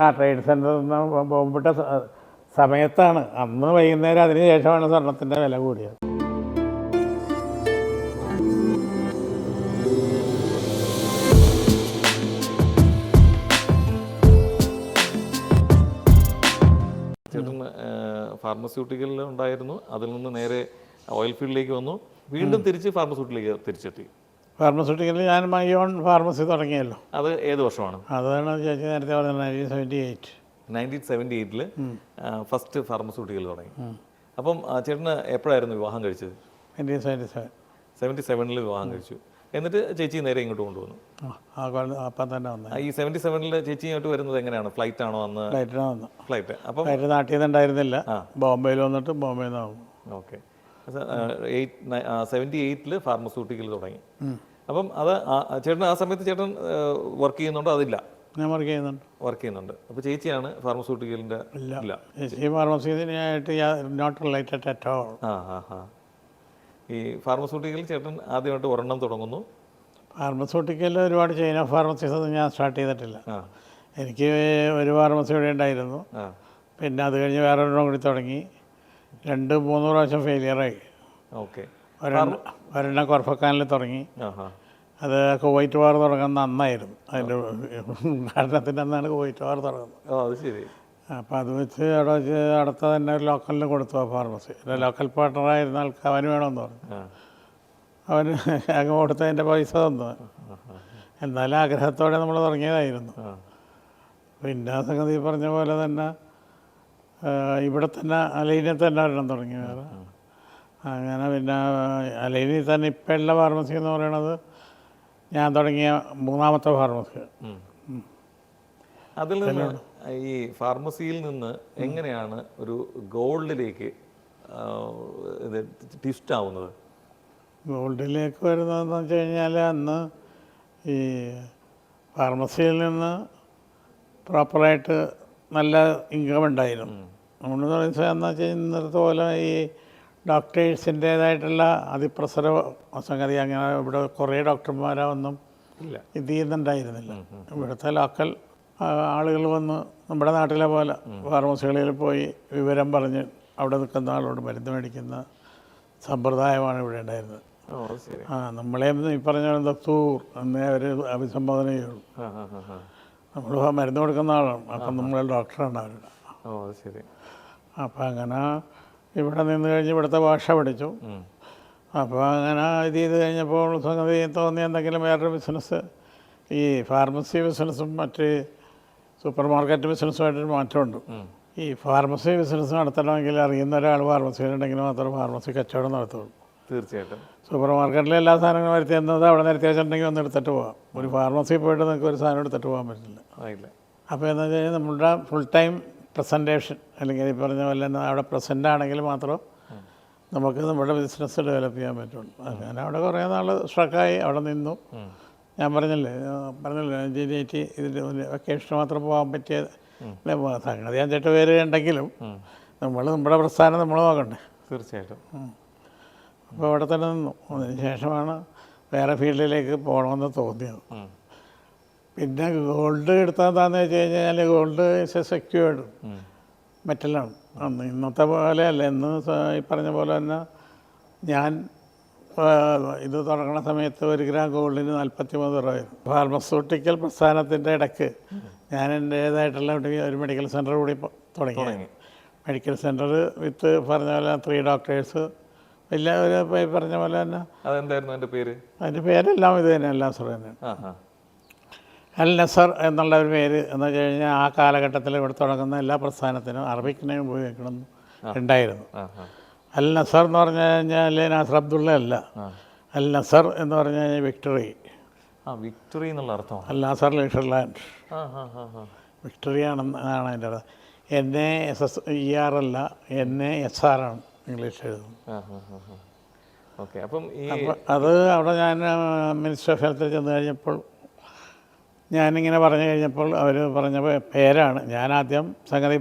ആ ട്രേഡ് സെൻറ്ററിൽ നിന്ന് ബോംബിട്ട സമയത്താണ്. അന്ന് വൈകുന്നേരം അതിന് ശേഷമാണ് സ്വർണത്തിൻ്റെ വില കൂടിയത്. ചേട്ടൻ ഫാർമസ്യൂട്ടിക്കലിൽ ഉണ്ടായിരുന്നു, അതിൽ നിന്ന് നേരെ ഓയിൽ ഫീൽഡിലേക്ക് വന്നു, വീണ്ടും തിരിച്ച് ഫാർമസ്യൂട്ടിക്കിലേക്ക് തിരിച്ചെത്തി. ഫാർമസ്യൂട്ടിക്കലിൽ ഞാൻ മൈ ഓൺ ഫാർമസി തുടങ്ങിയല്ലോ. അത് ഏത് വർഷമാണ്? അതാണ് ചേച്ചി നേരത്തെ പറഞ്ഞത് 1978. 1978 ഫസ്റ്റ് ഫാർമസ്യൂട്ടിക്കൽ തുടങ്ങി. അപ്പം ചേട്ടന് എപ്പോഴായിരുന്നു വിവാഹം കഴിച്ചത്? 77 വിവാഹം കഴിച്ചു. എന്നിട്ട് ചേച്ചി നേരെ ഇങ്ങോട്ട് കൊണ്ടുവന്നു. അപ്പം തന്നെ വന്നു. ഈ 77 ചേച്ചി ഇങ്ങോട്ട് വരുന്നത് എങ്ങനെയാണ്? ഫ്ലൈറ്റ് ആണോ അന്ന്? ഫ്ലൈറ്റിനാണ് വന്നു. ഫ്ലൈറ്റ്. അപ്പം നാട്ടിൽ നിന്ന് ഉണ്ടായിരുന്നില്ല, ബോംബെയിൽ വന്നിട്ട് ബോംബെയിൽ നിന്ന് വന്നു. ഓക്കെ. 78 ഫാർമസ്യൂട്ടിക്കൽ തുടങ്ങി. അപ്പം അത് ചേട്ടൻ ആ സമയത്ത് ചേട്ടൻ വർക്ക് ചെയ്യുന്നുണ്ടോ? അതില്ല, ഞാൻ വർക്ക് ചെയ്യുന്നുണ്ട്. അപ്പോൾ ചേച്ചിയാണ് ഫാർമസ്യൂട്ടിക്കലിൻ്റെ? ഇല്ല, ചേച്ചി ഫാർമസിയായിട്ട് നോട്ട് റിലേറ്റഡ് അറ്റ് ഓൾ. ഈ ഫാർമസ്യൂട്ടിക്കൽ ചേട്ടൻ ആദ്യമായിട്ട് ഒരെണ്ണം തുടങ്ങുന്നു. ഫാർമസ്യൂട്ടിക്കൽ ഒരുപാട് ചെയിൻ ഓഫ് ഫാർമസീസ് ഒന്നും ഞാൻ സ്റ്റാർട്ട് ചെയ്തിട്ടില്ല. എനിക്ക് ഒരു ഫാർമസി ഇവിടെ ഉണ്ടായിരുന്നു. പിന്നെ അത് കഴിഞ്ഞ് വേറൊരെണ്ണം കൂടി തുടങ്ങി. 2-3 പ്രാവശ്യം ഫെയിലിയറായി. ഓക്കെ. ഒരെണ്ണം കൊർഫക്കാനിൽ തുടങ്ങി. അത് കുവൈറ്റ് വാർ തുടങ്ങുന്ന അന്നായിരുന്നു. അതിൻ്റെ ഉദ്ഘാടനത്തിൻ്റെ അന്നാണ് കുവൈറ്റ് വാർ തുടങ്ങുന്നത്. അത് ശരി. അപ്പോൾ അത് വെച്ച് അവിടെ വെച്ച് അടുത്ത തന്നെ ഒരു ലോക്കലിന് കൊടുത്തു ആ ഫാർമസി. ലോക്കൽ പാർട്ട്ണറായിരുന്ന ആൾക്ക് അവന് വേണമെന്ന് പറഞ്ഞു. അവന് അങ്ങ് കൊടുത്തതിൻ്റെ പൈസ തന്നു. എന്നാലും ആഗ്രഹത്തോടെ നമ്മൾ തുടങ്ങിയതായിരുന്നു. പിന്നെ ആ സംഗതി പറഞ്ഞ പോലെ തന്നെ ഇവിടെ തന്നെ അലൈനിൽ തന്നെ ഒരെണ്ണം തുടങ്ങി വേറെ. അങ്ങനെ പിന്നെ അലൈനിൽ തന്നെ ഇപ്പം ഉള്ള ഫാർമസി എന്ന് പറയുന്നത് ഞാൻ തുടങ്ങിയ 3ാമത്തെ ഫാർമസി. അതിൽ നിന്ന് ഈ ഫാർമസിയിൽ നിന്ന് എങ്ങനെയാണ് ഒരു ഗോൾഡിലേക്ക് ഇത് ട്വിസ്റ്റ് ആവുന്നത്? ഗോൾഡിലേക്ക് വരുന്നതെന്ന് വെച്ച് കഴിഞ്ഞാൽ അന്ന് ഈ ഫാർമസിയിൽ നിന്ന് പ്രോപ്പറായിട്ട് നല്ല ഇൻകം ഉണ്ടായിരുന്നു. നമ്മൾ എന്ന് വെച്ചാൽ ഇന്നത്തെ പോലെ ഈ ഡോക്ടേഴ്സിൻ്റേതായിട്ടുള്ള അതിപ്രസര സംഗതി അങ്ങനെ ഇവിടെ കുറേ ഡോക്ടർമാരൊന്നും ഇത് ചെയ്യുന്നുണ്ടായിരുന്നില്ല. ഇവിടുത്തെ ലോക്കൽ ആളുകൾ വന്ന് നമ്മുടെ നാട്ടിലെ പോലെ ഫാർമസികളിൽ പോയി വിവരം പറഞ്ഞ് അവിടെ നിൽക്കുന്ന ആളോട് മരുന്ന് മേടിക്കുന്ന സമ്പ്രദായമാണ് ഇവിടെ ഉണ്ടായിരുന്നത്. നമ്മളെയും ഈ പറഞ്ഞ ദക്തൂർ എന്നേ അവർ അഭിസംബോധന ചെയ്യുള്ളൂ. നമ്മൾ മരുന്ന് കൊടുക്കുന്ന ആളാണ്, അപ്പം നമ്മൾ ഡോക്ടറാണ് അവരുടെ. അപ്പം അങ്ങനെ ഇവിടെ നിന്ന് കഴിഞ്ഞ് ഇവിടുത്തെ ഭാഷ പഠിച്ചു. അപ്പോൾ അങ്ങനെ ഇത് ചെയ്ത് കഴിഞ്ഞപ്പോൾ സംഗതി തോന്നി എന്തെങ്കിലും വേറൊരു ബിസിനസ്, ഈ ഫാർമസി ബിസിനസ്സും മറ്റ് സൂപ്പർ മാർക്കറ്റ് ബിസിനസ്സുമായിട്ടൊരു മാറ്റമുണ്ട്. ഈ ഫാർമസി ബിസിനസ് നടത്തണമെങ്കിൽ അറിയുന്ന ഒരാൾ ഫാർമസിയിലുണ്ടെങ്കിൽ മാത്രമേ ഫാർമസി കച്ചവടം നടത്തുള്ളൂ. തീർച്ചയായിട്ടും. സൂപ്പർ മാർക്കറ്റിലെ എല്ലാ സാധനങ്ങളും വരുത്തി എന്നത് അവിടെ നിരത്തി വെച്ചിട്ടുണ്ടെങ്കിൽ ഒന്ന് എടുത്തിട്ട് പോകാം. ഒരു ഫാർമസിയിൽ പോയിട്ട് നിങ്ങൾക്ക് ഒരു സാധനം എടുത്തിട്ട് പോകാൻ പറ്റില്ല. അപ്പോൾ എന്താ വെച്ച് കഴിഞ്ഞാൽ നമ്മളുടെ ഫുൾ ടൈം പ്രസൻറ്റേഷൻ അല്ലെങ്കിൽ ഈ പറഞ്ഞ പോലെ തന്നെ അവിടെ പ്രസൻ്റ് ആണെങ്കിൽ മാത്രം നമുക്ക് നമ്മുടെ ബിസിനസ് ഡെവലപ്പ് ചെയ്യാൻ പറ്റുള്ളൂ. അങ്ങനെ അവിടെ കുറേ നാൾ സ്ട്രക്കായി അവിടെ നിന്നു. ഞാൻ പറഞ്ഞില്ലേ ജനിറ്റി ഇതിൻ്റെ വെക്കേഷന് മാത്രം പോകാൻ പറ്റിയ സംഗതി 5-8 പേര് ഉണ്ടെങ്കിലും നമ്മുടെ പ്രസ്ഥാനം നമ്മൾ നോക്കണ്ടേ. തീർച്ചയായിട്ടും. അപ്പോൾ അവിടെ തന്നെ നിന്നു. അതിന് ശേഷമാണ് വേറെ ഫീൽഡിലേക്ക് പോകണമെന്ന് തോന്നിയത്. പിന്നെ ഗോൾഡ് എടുത്തതാന്ന് വെച്ച് കഴിഞ്ഞാൽ ഗോൾഡ് ഇസ് എ സെക്യൂർഡ് മെറ്റലാണ്. അന്ന് ഇന്നത്തെ പോലെയല്ല. ഇന്ന് ഈ പറഞ്ഞ പോലെ തന്നെ ഞാൻ ഇത് തുടങ്ങുന്ന സമയത്ത് 1 ഗ്രാം ഗോൾഡിന് 43 രൂപയായിരുന്നു. ഫാർമസ്യൂട്ടിക്കൽ പ്രസ്ഥാനത്തിൻ്റെ ഇടയ്ക്ക് ഞാൻ എൻ്റേതായിട്ടുള്ള ഒരു മെഡിക്കൽ സെൻറ്റർ കൂടി തുടങ്ങി. മെഡിക്കൽ സെൻറ്റർ വിത്ത് പറഞ്ഞ പോലെ 3 ഡോക്ടേഴ്സ്, വലിയ ഒരു പറഞ്ഞ പോലെ തന്നെ. അതെന്തായിരുന്നു അതിൻ്റെ പേര്? അതിൻ്റെ പേരെല്ലാം ഇത് തന്നെ, എല്ലാം സാർ തന്നെയാണ്. അൽ നസർ എന്നുള്ള ഒരു പേര് എന്ന് വെച്ച് കഴിഞ്ഞാൽ ആ കാലഘട്ടത്തിൽ ഇവിടെ തുടങ്ങുന്ന എല്ലാ പ്രസ്ഥാനത്തിനും അറബിക് നെയിം ഉപയോഗിക്കണം ഉണ്ടായിരുന്നു. അൽ നസർ എന്ന് പറഞ്ഞു കഴിഞ്ഞാൽ നാസർ അബ്ദുള്ള അല്ല. അൽ നസർ എന്ന് പറഞ്ഞു കഴിഞ്ഞാൽ വിക്ടറി. വിക്ടറി എന്നുള്ള അർത്ഥം. അൽ നാസർ ലിഷർലാൻഡ് വിക്ടറി ആണെന്നാണ് അതിൻ്റെ അർത്ഥം. NASSER അല്ല, NASR ആണ് ഇംഗ്ലീഷ് എഴുതുന്നത്. അപ്പം അത് അവിടെ ഞാൻ മിനിസ്റ്റർ ഓഫ് ഹെൽത്തിൽ ചെന്ന് കഴിഞ്ഞപ്പോൾ ഞാനിങ്ങനെ പറഞ്ഞു കഴിഞ്ഞപ്പോൾ അവർ പറഞ്ഞ പേരാണ്. ഞാനാദ്യം സംഗതി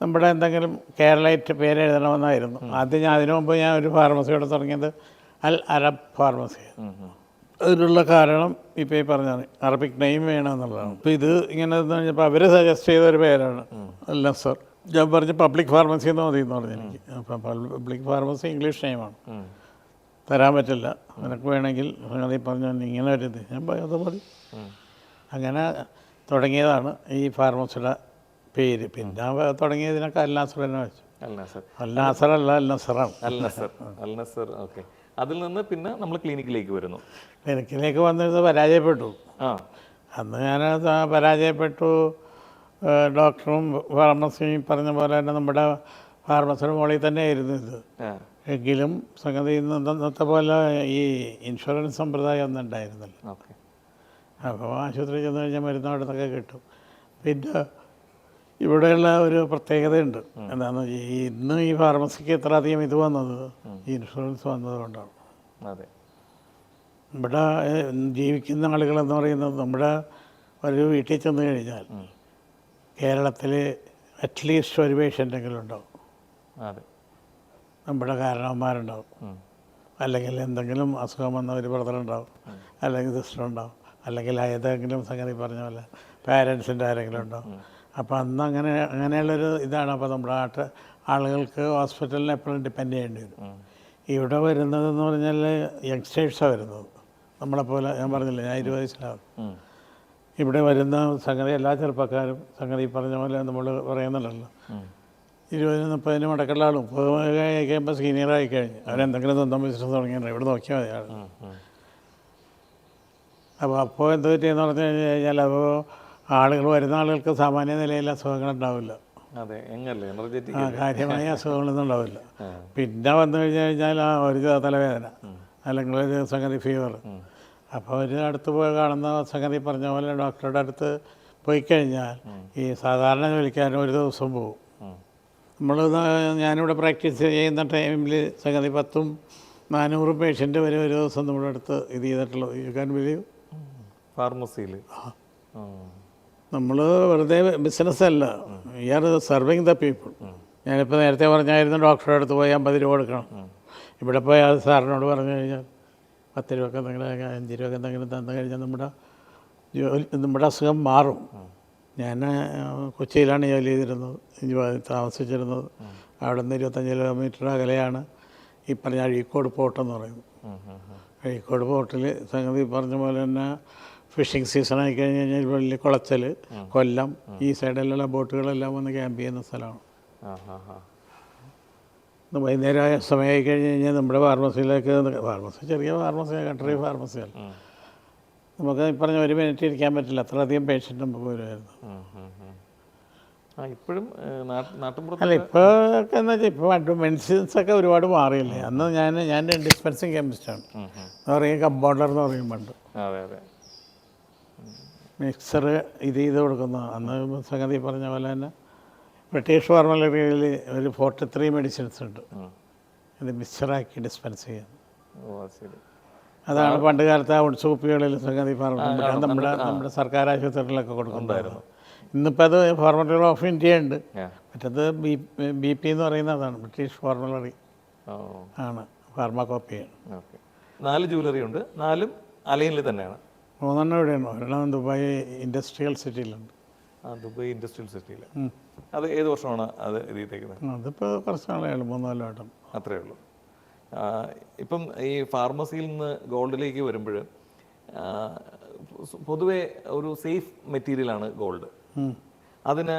നമ്മുടെ എന്തെങ്കിലും കേരളയിട്ട് പേര് എഴുതണമെന്നായിരുന്നു ആദ്യം. അതിനു മുമ്പ് ഞാൻ ഒരു ഫാർമസിയോടെ തുടങ്ങിയത് അൽ അറബ് ഫാർമസി. അതിനുള്ള കാരണം ഇപ്പോൾ ഈ പറഞ്ഞാണ് അറബിക് നെയിം വേണമെന്നുള്ളതാണ്. അപ്പോൾ ഇത് ഇങ്ങനെ കഴിഞ്ഞപ്പോൾ അവർ സജസ്റ്റ് ചെയ്ത ഒരു പേരാണ് അല്ല സർ. ഞാൻ പറഞ്ഞ് പബ്ലിക് ഫാർമസി എന്ന് മതി എന്ന് പറഞ്ഞു എനിക്ക്. അപ്പം പബ്ലിക് ഫാർമസി ഇംഗ്ലീഷ് നെയിമാണ്, തരാൻ പറ്റില്ല, നിനക്ക് വേണമെങ്കിൽ അങ്ങനെ പറഞ്ഞു ഇങ്ങനെ ഒരു ഇത്. ഞാൻ അത് മതി. അങ്ങനെ തുടങ്ങിയതാണ് ഈ ഫാർമസിയുടെ പേര്. പിന്നെ തുടങ്ങിയതിനൊക്കെ അൽനാസർ തന്നെ വെച്ചു. അൽനാസർ അല്ല, അൽനസർ. ഓക്കെ. അതിൽ നിന്ന് പിന്നെ നമ്മൾ ക്ലിനിക്കിലേക്ക് വരുന്നു. ക്ലിനിക്കിലേക്ക് വന്നിട്ട് പരാജയപ്പെട്ടു. അന്ന് ഞാൻ പരാജയപ്പെട്ടു. ഡോക്ടറും ഫാർമസിയും പറഞ്ഞ പോലെ തന്നെ നമ്മുടെ ഫാർമസിയുടെ മുകളിൽ തന്നെ ആയിരുന്നു ഇത്. എങ്കിലും സംഗതി ഇന്നത്തെ പോലെ ഈ ഇൻഷുറൻസ് സമ്പ്രദായം ഒന്നും ഉണ്ടായിരുന്നില്ല. അപ്പോൾ ആശുപത്രി ചെന്ന് കഴിഞ്ഞാൽ മരുന്ന് അവിടെ നിന്നൊക്കെ കിട്ടും. പിന്നെ ഇവിടെയുള്ള ഒരു പ്രത്യേകതയുണ്ട്. എന്താണെന്ന് വെച്ചാൽ ഇന്ന് ഈ ഫാർമസിക്ക് എത്ര അധികം ഇത് വന്നത് ഈ ഇൻഷുറൻസ് വന്നതുകൊണ്ടാണ്. ഇവിടെ ജീവിക്കുന്ന ആളുകളെന്ന് പറയുന്നത് നമ്മുടെ ഒരു വീട്ടിൽ ചെന്ന് കഴിഞ്ഞാൽ കേരളത്തിൽ അറ്റ്ലീസ്റ്റ് ഒരു പേഷ്യൻ്റെങ്കിലും ഉണ്ടാവും. നമ്മുടെ കാരണവന്മാരുണ്ടാവും, അല്ലെങ്കിൽ എന്തെങ്കിലും അസുഖം വന്ന ഒരു ബ്രദറുണ്ടാവും, അല്ലെങ്കിൽ സിസ്റ്റർ ഉണ്ടാവും, അല്ലെങ്കിൽ ഏതെങ്കിലും സംഗതി പറഞ്ഞ പോലെ പാരൻസിൻ്റെ ആരെങ്കിലും ഉണ്ടാവും. അപ്പോൾ അന്ന് അങ്ങനെയുള്ളൊരു ഇതാണ്. അപ്പോൾ നമ്മുടെ ആളുകൾക്ക് ഹോസ്പിറ്റലിനെ എപ്പോഴും ഡിപ്പെൻഡ് ചെയ്യേണ്ടി വരും. ഇവിടെ വരുന്നതെന്ന് പറഞ്ഞാൽ യങ്സ്റ്റേഴ്സാണ് വരുന്നത്. നമ്മളെപ്പോലെ ഞാൻ പറഞ്ഞില്ലേ, ഞാൻ 20 വയസ്സിലാവും. ഇവിടെ വരുന്ന സംഗതി എല്ലാ ചെറുപ്പക്കാരും സംഗതി പറഞ്ഞ പോലെ നമ്മൾ പറയുന്നുണ്ടല്ലോ, 20-30 മടക്കുള്ള ആളും 30 കഴിയുമ്പോൾ സീനിയറായി കഴിഞ്ഞ് അവരെന്തെങ്കിലും സ്വന്തം ബിസിനസ് തുടങ്ങിയിട്ടുണ്ട്. ഇവിടെ നോക്കിയാൽ മതി ആൾ. അപ്പോൾ എന്ത് പറ്റിയെന്ന് പറഞ്ഞു കഴിഞ്ഞാൽ, അപ്പോൾ ആളുകൾ വരുന്ന ആളുകൾക്ക് സാമാന്യ നിലയിൽ അസുഖങ്ങളുണ്ടാവില്ല, കാര്യമായ അസുഖങ്ങളൊന്നും ഉണ്ടാവില്ല. പിന്നെ വന്നു കഴിഞ്ഞാൽ ഒരു തലവേദന അല്ലെങ്കിൽ ഒരു സംഗതി ഫീവർ. അപ്പോൾ ഒരു അടുത്ത് പോയി കാണുന്ന സംഗതി പറഞ്ഞ പോലെ ഡോക്ടറുടെ അടുത്ത് പോയി കഴിഞ്ഞാൽ ഈ സാധാരണ ജോലിക്കാരൻ ഒരു ദിവസം പോകും. നമ്മൾ ഞാനിവിടെ പ്രാക്ടീസ് ചെയ്യുന്ന ടൈമിൽ സംഗതി 400 പേഷ്യൻ്റ് വരെ ഒരു ദിവസം നമ്മുടെ അടുത്ത് ഇത് ചെയ്തിട്ടുള്ളത്. You can believe? ഫാർമസിയിൽ നമ്മൾ വെറുതെ ബിസിനസ്സല്ല, we are serving the people. ഞാനിപ്പോൾ നേരത്തെ പറഞ്ഞായിരുന്നു ഡോക്ടറുടെ അടുത്ത് പോയി 50 രൂപ കൊടുക്കണം. ഇവിടെ പോയി അത് സാറിനോട് പറഞ്ഞു കഴിഞ്ഞാൽ 10 രൂപയ്ക്ക് എന്തെങ്കിലും 5 രൂപയ്ക്ക് എന്തെങ്കിലും തന്നു കഴിഞ്ഞാൽ നമ്മുടെ അസുഖം മാറും. ഞാൻ കൊച്ചിയിലാണ് ജോലി ചെയ്തിരുന്നത്, താമസിച്ചിരുന്നത്. അവിടെ നിന്ന് 25 കിലോമീറ്റർ അകലെയാണ് ഈ പറഞ്ഞ അഴീക്കോട് പോർട്ടെന്ന് പറയുന്നത്. അഴീക്കോട് പോർട്ടിൽ സംഗതി പറഞ്ഞ പോലെ തന്നെ ഫിഷിംഗ് സീസൺ ആയി കഴിഞ്ഞ് കഴിഞ്ഞാൽ വലിയ കുളച്ചൽ, കൊല്ലം, ഈ സൈഡിലുള്ള ബോട്ടുകളെല്ലാം വന്ന് ക്യാമ്പ് ചെയ്യുന്ന സ്ഥലമാണ്. വൈകുന്നേരമായ സമയമായി കഴിഞ്ഞ് കഴിഞ്ഞാൽ നമ്മുടെ ഫാർമസിയിലേക്ക്, ഫാർമസി ചെറിയ ഫാർമസിയാണ്, കൺട്രി ഫാർമസിയാണ്, നമുക്ക് ഈ പറഞ്ഞ 1 മിനിറ്റ് ഇരിക്കാൻ പറ്റില്ല, അത്രയധികം പേഷ്യൻ്റ് നമുക്ക് വരുമായിരുന്നു. ഇപ്പോഴും അല്ല ഇപ്പോഴൊക്കെ എന്ന് വെച്ചാൽ ഇപ്പോൾ മെഡിസിൻസൊക്കെ ഒരുപാട് മാറിയില്ലേ. അന്ന് ഞാൻ ഡിസ്പെൻസിങ് കെമിസ്റ്റാണ് എന്ന് പറയും, കമ്പൗണ്ടർ എന്ന് പറയും പണ്ട്. മിക്സർ ഇത് ചെയ്ത് കൊടുക്കുന്ന അന്ന് സംഗതി പറഞ്ഞ പോലെ തന്നെ ബ്രിട്ടീഷ് ഫാർമലറിയിൽ ഒരു 43 മെഡിസിൻസ് ഉണ്ട് ഇത് മിക്സറാക്കി ഡിസ്പെൻസ് ചെയ്യാൻ. അതാണ് പണ്ട് കാലത്ത് ആ ഉത്സവപ്പികളിൽ സംഗതി നമ്മുടെ സർക്കാർ ആശുപത്രികളിലൊക്കെ കൊടുക്കുന്നുണ്ടായിരുന്നു. ഇന്നിപ്പോൾ അത് ഫാർമലറി ഓഫ് ഇന്ത്യ ഉണ്ട്. മറ്റത് BP എന്ന് പറയുന്നതാണ് ബ്രിട്ടീഷ് ഫാർമലറി ആണ്, ഫാർമാകോപ്പിയാണ്. 4 ജ്വല്ലറി ഉണ്ട്, 4 അലൈനിൽ തന്നെയാണ്. 3 ഇവിടെയാണ്. ഒരെണ്ണം ദുബായ് ഇൻഡസ്ട്രിയൽ സിറ്റിയിലുണ്ട്. ദുബായ് ഇൻഡസ്ട്രിയൽ സിറ്റിയിൽ. അത് ഏത് വർഷമാണ് അത് എഴുതിയേക്കുന്നത്? അതിപ്പോൾ കുറച്ച് നാളേ ഉള്ളൂ, 3 കൊല്ലമായിട്ടും. അത്രയേ ഉള്ളൂ. ഇപ്പം ഈ ഫാർമസിയിൽ നിന്ന് ഗോൾഡിലേക്ക് വരുമ്പോൾ പൊതുവേ ഒരു സേഫ് മെറ്റീരിയലാണ് ഗോൾഡ്. അതിന്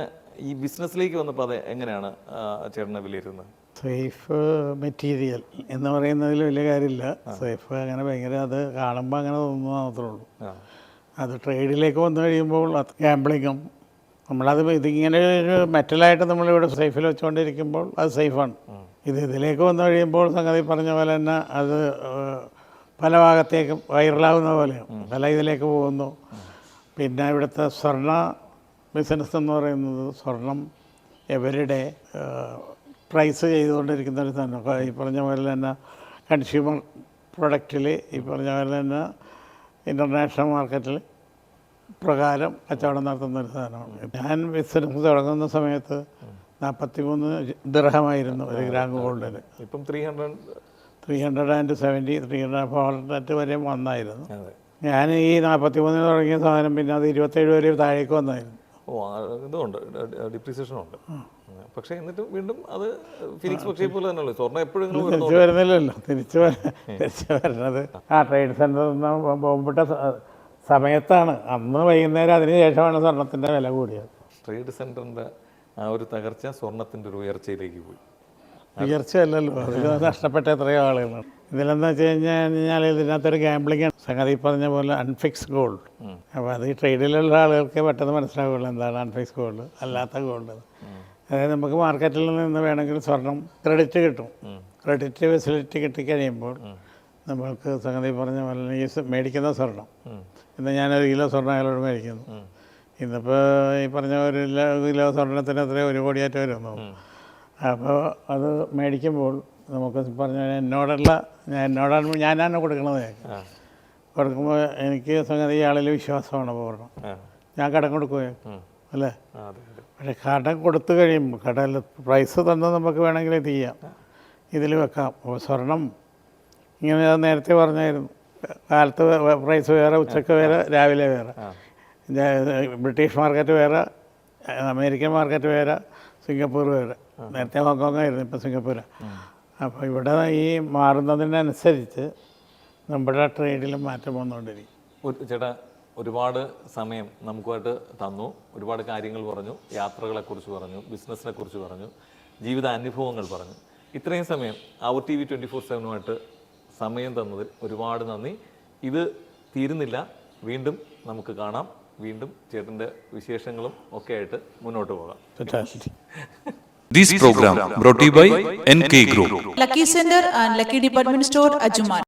ഈ ബിസിനസ്സിലേക്ക് വന്നപ്പോൾ അത് എങ്ങനെയാണ് ചേട്ടനെ വിലയിരുത്തുന്നത്? സേഫ് മെറ്റീരിയൽ എന്ന് പറയുന്നതിൽ വലിയ കാര്യമില്ല. സേഫ് അങ്ങനെ ഭയങ്കര അത് കാണുമ്പോൾ അങ്ങനെ തോന്നുന്നത് മാത്രമേ ഉള്ളൂ. അത് ട്രേഡിലേക്ക് വന്നു കഴിയുമ്പോൾ ഗാംബ്ലിങ്ങും നമ്മളത് ഇതിങ്ങനെ ഒരു മെറ്റലായിട്ട് നമ്മളിവിടെ സേഫിൽ വെച്ചുകൊണ്ടിരിക്കുമ്പോൾ അത് സേഫാണ്. ഇതിലേക്ക് വന്നു കഴിയുമ്പോൾ സംഗതി പറഞ്ഞ പോലെ തന്നെ അത് പല ഭാഗത്തേക്കും വൈറലാവുന്ന പോലെയാണ്, പല ഇതിലേക്ക് പോകുന്നു. പിന്നെ ഇവിടുത്തെ സ്വർണ്ണ ബിസിനസ് എന്ന് പറയുന്നത് സ്വർണം എവരിഡേ പ്രൈസ് ചെയ്തുകൊണ്ടിരിക്കുന്ന ഒരു സാധനം. ഈ പറഞ്ഞ പോലെ തന്നെ കൺസ്യൂമർ പ്രൊഡക്റ്റിൽ ഈ പറഞ്ഞ പോലെ തന്നെ ഇൻ്റർനാഷണൽ മാർക്കറ്റിൽ പ്രകാരം കച്ചവടം നടത്തുന്ന ഒരു സാധനമാണ്. ഞാൻ ബിസിനസ് തുടങ്ങുന്ന സമയത്ത് 43 ദിർഹമായിരുന്നു 1 ഗ്രാം ഗോൾഡിന്. ഇപ്പം 370, 300 വരെ വന്നായിരുന്നു. അതെ. ഞാൻ ഈ 43 തുടങ്ങിയ സാധനം പിന്നെ അത് 27 വരെ താഴേക്ക് വന്നായിരുന്നു. ഇതുണ്ട്, ഡിപ്രീസിയേഷൻ ഉണ്ട്. പക്ഷേ എന്നിട്ട് വീണ്ടും അത് ഫിനിക്സ് പക്ഷേ പോലെ തന്നെയല്ലോ, സ്വർണ്ണം എപ്പോഴും തിരിച്ചു വരുന്നില്ലല്ലോ. തിരിച്ചു വരുന്നത് ട്രേഡ് സെൻറ്ററിൽ നിന്ന് ബോംബിട്ട സമയത്താണ്. അന്ന് വൈകുന്നേരം അതിന് ശേഷമാണ് സ്വർണത്തിൻ്റെ വില കൂടിയത്. ട്രേഡ് സെൻറ്ററിൻ്റെ ആ ഒരു തകർച്ച സ്വർണത്തിൻ്റെ ഒരു ഉയർച്ചയിലേക്ക് പോയി. ഉയർച്ചയല്ലല്ലോ, അതിൽ നഷ്ടപ്പെട്ട എത്രയോ ആളുകളാണ്. ഇതിലെന്ന് വെച്ച് കഴിഞ്ഞാൽ ഇതിനകത്തൊരു ഗാംബ്ലിംഗ് ആണ്. സംഗതി പറഞ്ഞ പോലെ അൺഫിക്സ്ഡ് ഗോൾഡ്. അപ്പോൾ അത് ഈ ട്രേഡിലുള്ള ആളുകൾക്ക് പെട്ടെന്ന് മനസ്സിലാവുള്ളൂ എന്താണ് അൺഫിക്സ്ഡ് ഗോൾഡ്, അല്ലാത്ത ഗോൾഡ്. അതായത് നമുക്ക് മാർക്കറ്റിൽ നിന്ന് വേണമെങ്കിൽ സ്വർണം ക്രെഡിറ്റ് കിട്ടും. ക്രെഡിറ്റ് ഫെസിലിറ്റി കിട്ടിക്കഴിയുമ്പോൾ നമ്മൾക്ക് സംഗതി പറഞ്ഞ പോലെ ഈ മേടിക്കുന്ന സ്വർണം, ഇന്ന് ഞാനൊരു കിലോ സ്വർണ്ണം അയാളോട് മേടിക്കുന്നു. ഇന്നിപ്പോൾ ഈ പറഞ്ഞ ഒരു കിലോ സ്വർണ്ണത്തിന് എത്രയോ 1 കോടിയായിട്ട് വരുന്നു. അപ്പോൾ അത് മേടിക്കുമ്പോൾ നമുക്ക് പറഞ്ഞ ഞാനാണ് കൊടുക്കണത്. കൊടുക്കുമ്പോൾ എനിക്ക് സംഗതി ഇയാളിൽ വിശ്വാസമാണ് പൂർണ്ണം. ഞാൻ കടം കൊടുക്കുകയോ അല്ലേ? പക്ഷേ കടം കൊടുത്തു കഴിയുമ്പോൾ കടയിൽ പ്രൈസ് തന്ന് നമുക്ക് വേണമെങ്കിൽ ഇത് ചെയ്യാം, ഇതിൽ വെക്കാം. സ്വർണം ഇങ്ങനെ നേരത്തെ പറഞ്ഞായിരുന്നു, കാലത്ത് പ്രൈസ് വേറെ, ഉച്ചക്ക് വേറെ, രാവിലെ വേറെ. ബ്രിട്ടീഷ് മാർക്കറ്റ് വേറെ, അമേരിക്കൻ മാർക്കറ്റ് വേറെ, സിംഗപ്പൂർ വേറെ. നേരത്തെ ഹോങ്കോങ് ആയിരുന്നു, ഇപ്പോൾ സിംഗപ്പൂർ. അപ്പോൾ ഇവിടെ ഈ മാറുന്നതിനനുസരിച്ച് നമ്മുടെ ട്രേഡിലും മാറ്റം വന്നുകൊണ്ടിരിക്കും. ചേട്ടാ, ഒരുപാട് സമയം നമുക്കുമായിട്ട് തന്നു, ഒരുപാട് കാര്യങ്ങൾ പറഞ്ഞു, യാത്രകളെക്കുറിച്ച് പറഞ്ഞു, ബിസിനസ്സിനെ കുറിച്ച് പറഞ്ഞു, ജീവിത അനുഭവങ്ങൾ പറഞ്ഞു. ഇത്രയും സമയം അവർ TV 24/7 സമയം തന്നതിൽ ഒരുപാട് നന്ദി. ഇത് തീരുന്നില്ല, വീണ്ടും നമുക്ക് കാണാം. വീണ്ടും ചേട്ടൻ്റെ വിശേഷങ്ങളും ഒക്കെ ആയിട്ട് മുന്നോട്ട് പോകാം. This program brought to you by NK Group, Lucky Center and Lucky Department Store, Ajuman.